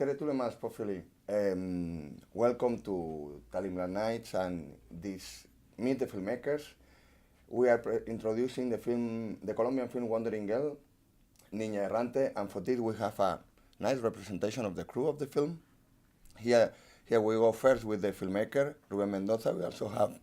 Tere tulemas Pofili. Welcome to Talimlan Nights and this Meet the Filmmakers. We are introducing the Colombian film Wandering Girl, Niña Errante, and for this we have a nice representation of the crew of the film. Here we go first with the filmmaker, Rubén Mendoza. We also have,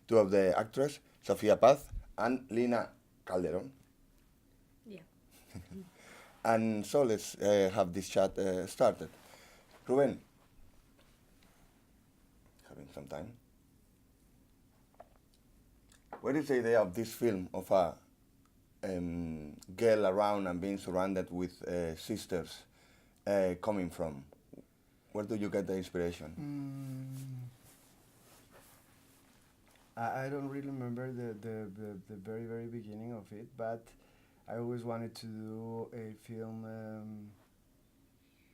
two of the actresses, Sofia Paz and Lina Calderón. Yeah. And so let's have this chat started. Rubén, having some time. What is the idea of this film of a girl around and being surrounded with sisters coming from? Where do you get the inspiration? I don't really remember the very, very beginning of it, but I always wanted to do a film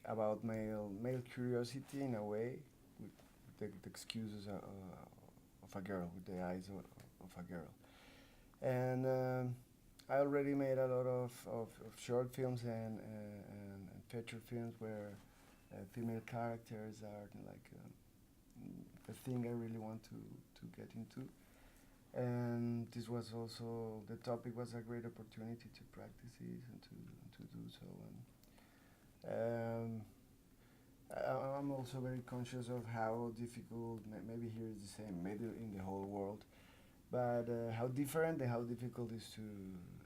about male curiosity in a way, with the excuses of a girl, with the eyes of a girl. And I already made a lot of short films and feature films where female characters are like the thing I really want to get into. And this was also, the topic was a great opportunity to practice it and to do so. And I'm also very conscious of how difficult, maybe here is the same, maybe in the whole world, but how different and how difficult it is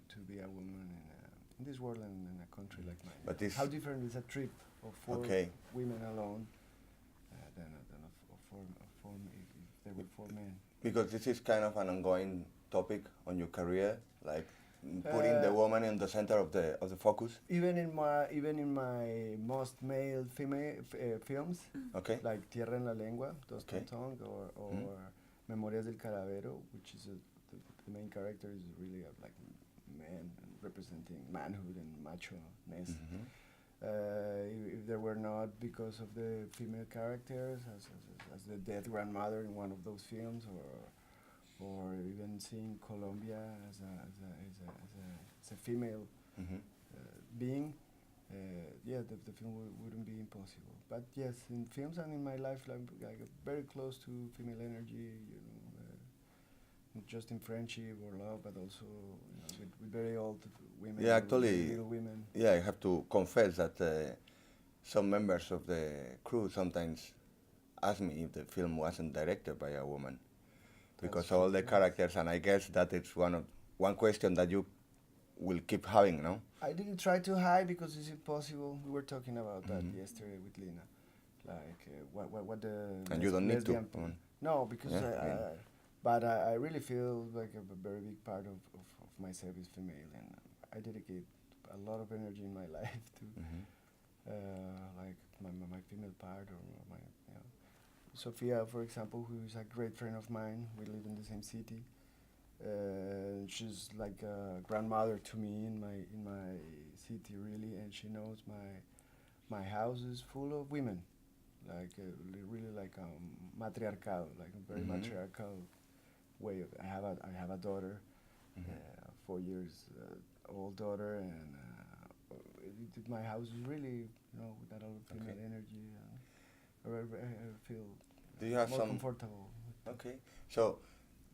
to be a woman in this world and in a country like mine. But how different is a trip of four women alone than of four, if there were four men. Because this is kind of an ongoing topic on your career, like putting the woman in the center of the focus. Even in my most male female films, like Tierra en la Lengua, Dust on Tongue, or Memorias del Calavero, which is the main character is really like man representing manhood and macho-ness. If there were not because of the female characters, as the dead grandmother in one of those films, or even seeing Colombia as a female being, the film wouldn't be impossible. But yes, in films and in my life, like very close to female energy, not just in friendship or love, but also with very old women. Yeah, actually, little women. Yeah, I have to confess that some members of the crew sometimes ask me if the film wasn't directed by a woman, because all the characters, and I guess that it's one question that you will keep having, no? I didn't try to hide because it's impossible. We were talking about that yesterday with Lina, like what the. And you don't need to. No, because but I really feel like a very big part of myself is female, and I dedicate a lot of energy in my life to like my female part, or my Sofia, for example, who is a great friend of mine. We live in the same city. She's like a grandmother to me in my city, really, and she knows my house is full of women, like really like matriarchal, like a very matriarchal way of. I have a daughter, 4 years old daughter, and my house is really with that all female energy, and I feel more comfortable. Okay, so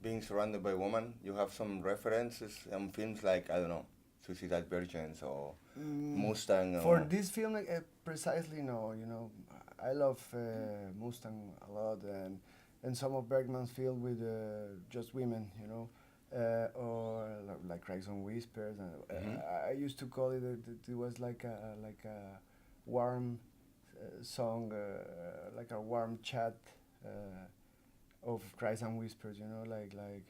being surrounded by women, you have some references and films like, I don't know, Suicide Virgins or Mustang? For this film, precisely no. I love Mustang a lot, and some of Bergman's film with just women, or like Cries and Whispers. I used to call it. It was like a warm song, like a warm chat. Of Cries and Whispers, like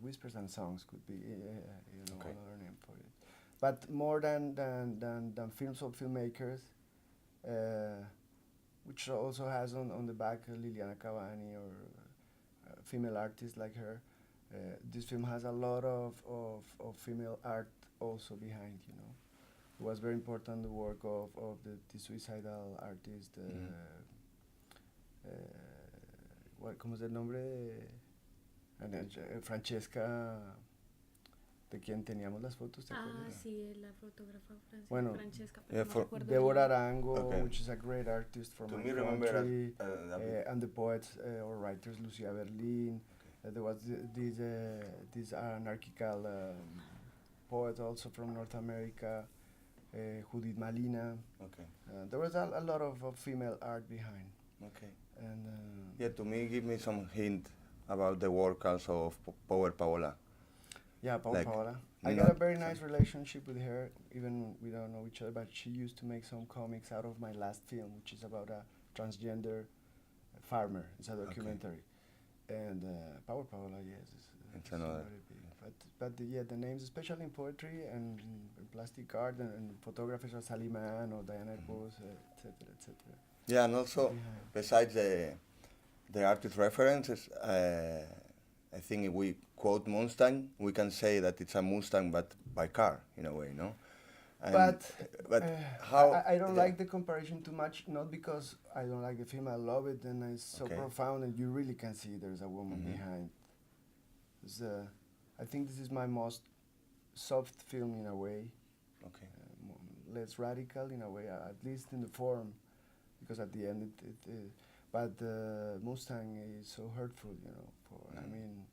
Whispers and Songs could be, another name for it. But more than films of filmmakers, which also has on the back Liliana Cavani or female artists like her. This film has a lot of female art also behind, It was very important, the work of the suicidal artist, ¿cómo es el nombre? Francesca de quien teníamos las fotos, ¿te acuerdas? Ah, sí, la fotógrafa Francesca, pero no recuerdo. Deborah Arango, which is a great artist from my country, and the poets or writers, Lucia Berlin. There was this anarchical poet also from North America, Judith Malina. There was a lot of female art behind. And to me, give me some hint about the work also of Power Paola. Yeah, Paola. I got a very nice relationship with her, even we don't know each other, but she used to make some comics out of my last film, which is about a transgender farmer. It's a documentary. And Power Paola, yes, it's another. But the names, especially in poetry and in plastic art and photographers, are Saliman or Diana Pose, etc., etc. Yeah, and also, besides the artist references, I think if we quote Mustang, we can say that it's a Mustang, but by car, in a way, no? And but how... I don't like the comparison too much, not because I don't like the film, I love it, and it's so profound, and you really can see there's a woman behind. I think this is my most soft film in a way. Less radical in a way, at least in the form, because at the end but Mustang is so hurtful, you know. I mean,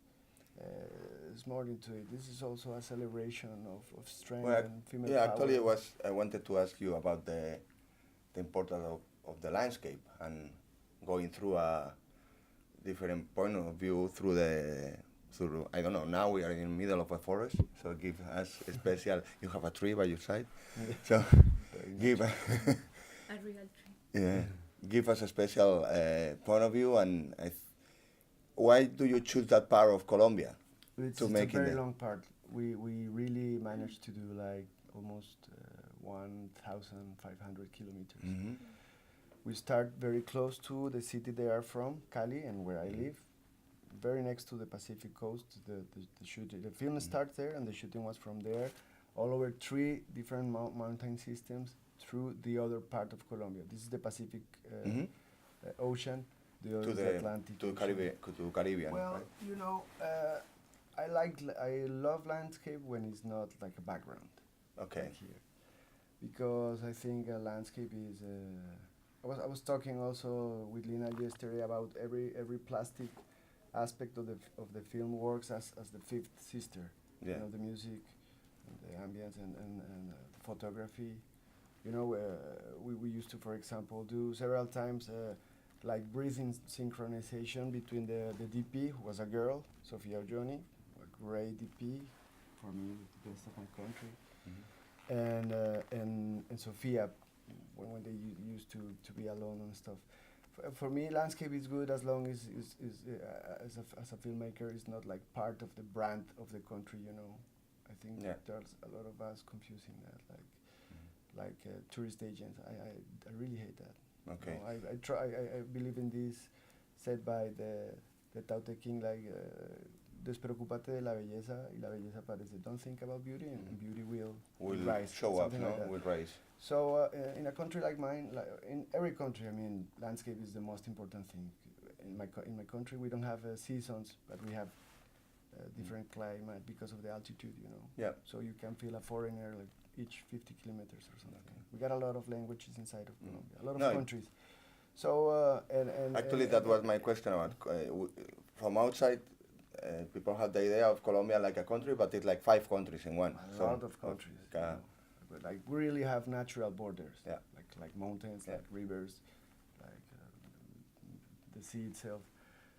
it's more into it. This is also a celebration of strength and female power. Actually, I wanted to ask you about the importance of the landscape and going through a different point of view through I don't know, now we are in the middle of a forest, so give us a special, you have a tree by your side, so give a real tree. Yeah. Give us a special point of view, and why do you choose that part of Colombia to make it? It's a very long part. We really managed to do like almost 1,500 kilometers. We start very close to the city they are from, Cali, and where I live, very next to the Pacific coast. The shooting, the film starts there, and the shooting was from there, all over 3 different mountain systems, through the other part of Colombia. This is the Pacific Ocean, the other is the Atlantic Ocean. To Caribbean. Well, right? you know, I love landscape when it's not like a background. Okay. Like here, because I think a landscape is. I was talking also with Lina yesterday about every plastic aspect of the film works as the fifth sister. Yeah. You know, the music, and the ambience, and the photography. You know, we used to, for example, do several times like breathing synchronization between the DP, who was a girl, Sofia Johnny, a great DP, for me, the best of my country, and Sofia, when they used to be alone and stuff. For me, landscape is good as long as as a filmmaker, is not like part of the brand of the country. You know, I think there's a lot of us confusing that, like tourist agents. I really hate that. Okay. You know, I believe in this said by the Tao Te King, like despreocúpate de la belleza y la belleza aparece. Don't think about beauty, and beauty will rise. Show up, no? Like will rise. So in a country like mine, like in every country, I mean, landscape is the most important thing. In my country, we don't have seasons, but we have different climate because of the altitude, you know. Yeah. So you can feel a foreigner like each 50 kilometers or something. Okay. We got a lot of languages inside of Colombia, a lot of countries. So and actually, that was my question about from outside. People have the idea of Colombia like a country, but it's like 5 countries in one. A lot of countries. You know, but like we really have natural borders. Yeah. Like mountains, like rivers, like the sea itself.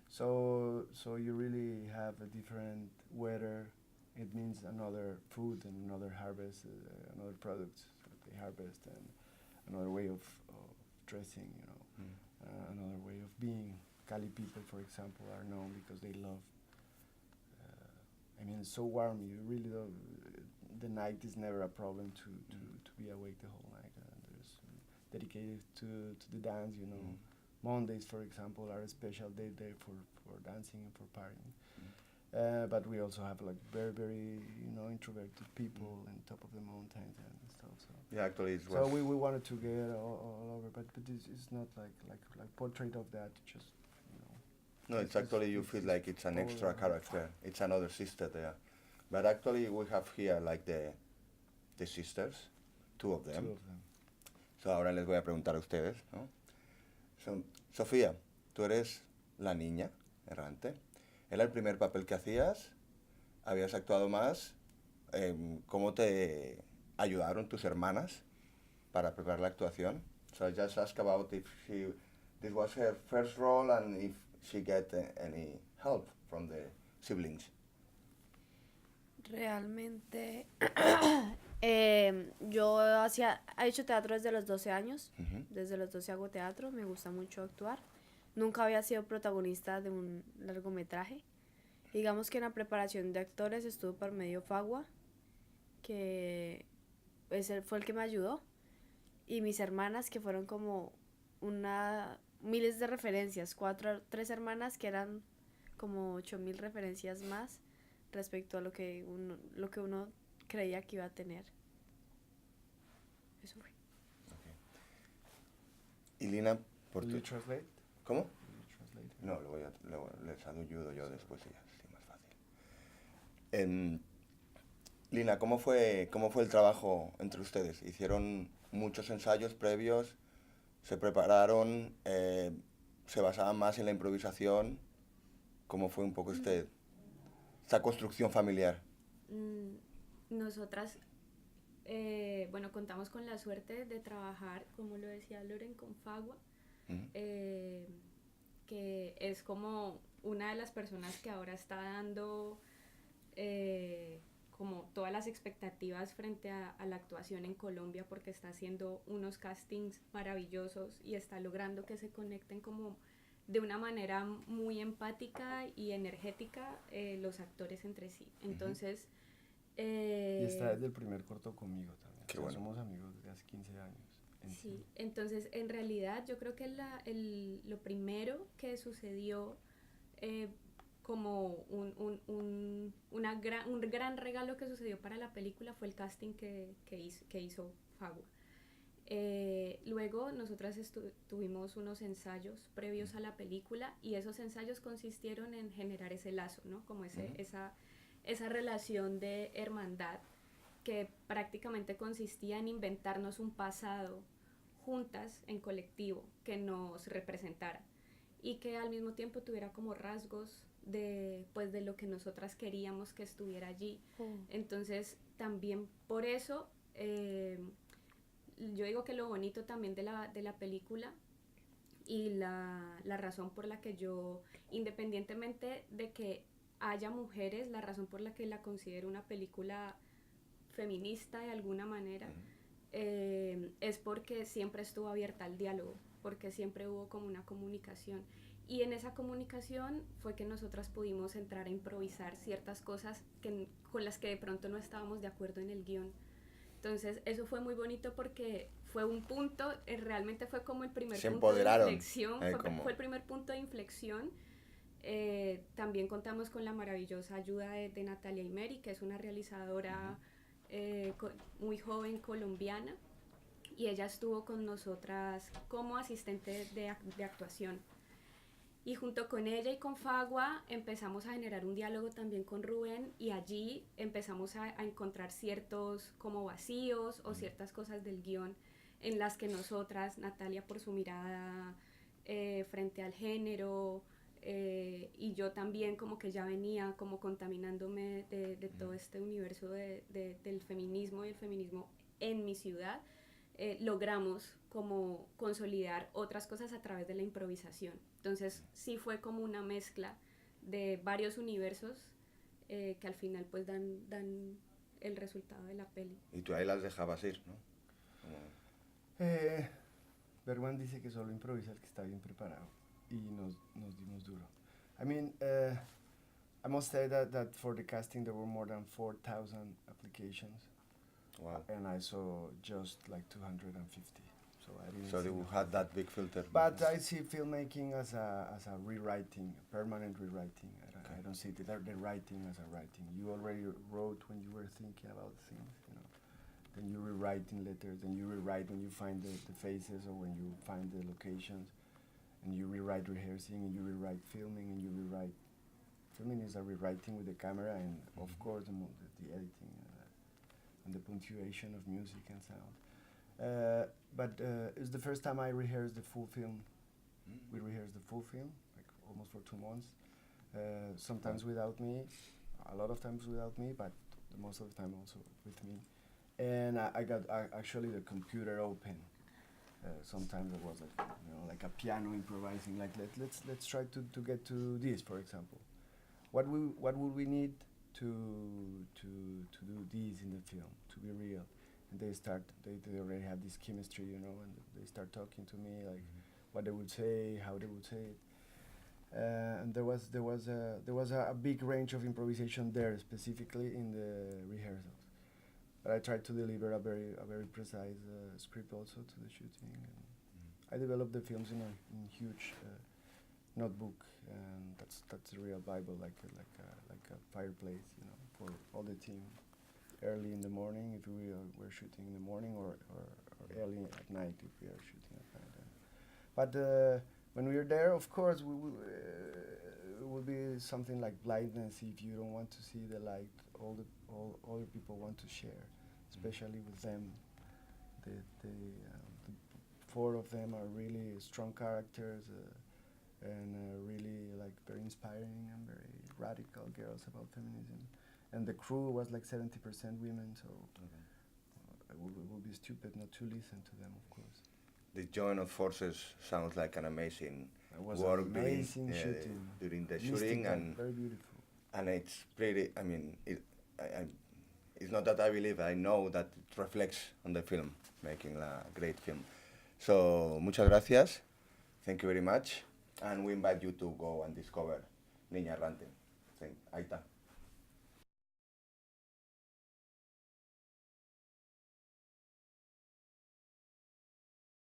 So you really have a different weather. It means another food and another harvest, another products that they harvest, and another way of dressing. You know, another way of being. Cali people, for example, are known because they love. I mean, it's so warm. You really don't. The night is never a problem to be awake the whole night. There's dedicated to the dance. You know, Mondays, for example, are a special day there for dancing and for partying. But we also have like very introverted people on top of the mountains and stuff. So yeah, actually, it's so we wanted to get all over, but it's not like portrait of that. Just no, it's actually you feel like it's an extra character. It's another sister there. But actually we have here like the sisters, two of them. So ahora les voy a preguntar a ustedes, ¿no? So, Sofía, tú eres la niña errante. ¿Era el primer papel que hacías? ¿Habías actuado más? ¿Cómo te ayudaron tus hermanas para preparar la actuación? So I just asked about if this was her first role and if she get any help from the siblings. Realmente, yo he hecho teatro desde los 12 años. Desde los 12 hago teatro, me gusta mucho actuar. Nunca había sido protagonista de un largometraje. Digamos que en la preparación de actores estuvo por medio Fagua, que fue el que me ayudó. Y mis hermanas, que fueron como miles de referencias, 3 hermanas que eran como 8,000 referencias más respecto a lo que uno creía que iba a tener. Eso fue. Okay. Y Lina, por tu... translate? ¿Cómo? No, les ayudo yo después y ya, es más fácil. Lina, ¿cómo fue el trabajo entre ustedes? ¿Hicieron muchos ensayos previos? ¿Se prepararon? ¿Se basaban más en la improvisación? ¿Cómo fue un poco esta construcción familiar? Nosotras, contamos con la suerte de trabajar, como lo decía Loren, con Fagua, que es como una de las personas que ahora está dando como todas las expectativas frente a la actuación en Colombia, porque está haciendo unos castings maravillosos y está logrando que se conecten como de una manera muy empática y energética los actores entre sí. Entonces... y está desde el primer corto conmigo también. Qué bueno. Somos amigos desde hace 15 años. Sí, entonces en realidad yo creo que lo primero que sucedió como un gran regalo que sucedió para la película fue el casting que hizo Fagua. Luego nosotras tuvimos unos ensayos previos a la película y esos ensayos consistieron en generar ese lazo, ¿no? Como esa relación de hermandad que prácticamente consistía en inventarnos un pasado juntas en colectivo que nos representara y que al mismo tiempo tuviera como rasgos de lo que nosotras queríamos que estuviera allí. Entonces también por eso yo digo que lo bonito también de la película y la razón por la que yo, independientemente de que haya mujeres, la razón por la que la considero una película feminista de alguna manera, es porque siempre estuvo abierta al diálogo, porque siempre hubo como una comunicación. Y en esa comunicación fue que nosotras pudimos entrar a improvisar ciertas cosas con las que de pronto no estábamos de acuerdo en el guión. Entonces eso fue muy bonito porque fue un punto, realmente fue como el primer punto de inflexión, fue el primer punto de inflexión. También contamos con la maravillosa ayuda de Natalia Imeri, que es una realizadora muy joven colombiana, y ella estuvo con nosotras como asistente de actuación. Y junto con ella y con Fagua empezamos a generar un diálogo también con Rubén, y allí empezamos a encontrar ciertos como vacíos o ciertas cosas del guión en las que nosotras, Natalia por su mirada frente al género, y yo también como que ya venía como contaminándome de todo este universo del feminismo y el feminismo en mi ciudad, logramos como consolidar otras cosas a través de la improvisación. Entonces sí fue como una mezcla de varios universos que al final pues dan el resultado de la peli. Y tú ahí las dejabas ir, ¿no? Bergman dice que solo improvisa el que está bien preparado y nos dimos duro. I mean, I must say that for the casting there were more than 4,000 applications. Wow. And I saw just like 250. So I didn't. So you had that big filter. But I see filmmaking as a rewriting, a permanent rewriting. I don't see the writing as a writing. You already wrote when you were thinking about things, you know. Then you rewrite in letters, then you rewrite when you find the faces or when you find the locations, and you rewrite rehearsing, and you rewrite filming, and you rewrite feminists are rewriting with the camera, and of course the editing and the punctuation of music and sound. But it's the first time I rehearsed the full film. We rehearsed the full film, like almost for 2 months. Sometimes without me, a lot of times without me, but most of the time also with me. And I got actually the computer open. Sometimes it was like, you know, like a piano improvising. Like let's try to get to this, for example. What would we need to do this in the film to be real? And they already have this chemistry, you know, and they start talking to me like what they would say, how they would say it. And there was a big range of improvisation there, specifically in the rehearsals. But I tried to deliver a very precise script also to the shooting. And I developed the films in a huge notebook, and that's a real Bible, like a fireplace, you know, for all the team. Early in the morning if we're shooting in the morning, or early at night if we are shooting at night. But when we are there, of course, it will be something like blindness if you don't want to see the light. All the people want to share, especially with them. The 4 of them are really strong characters and really like very inspiring and very radical girls about feminism. And the crew was like 70% women, so it would be stupid not to listen to them, of course. The joint of forces sounds like an amazing work shooting. During the shooting, and very beautiful. And it's pretty. I mean, it's not that I believe. I know that it reflects on the film, making a great film. So muchas gracias. Thank you very much, and we invite you to go and discover Niña Errante. Aita.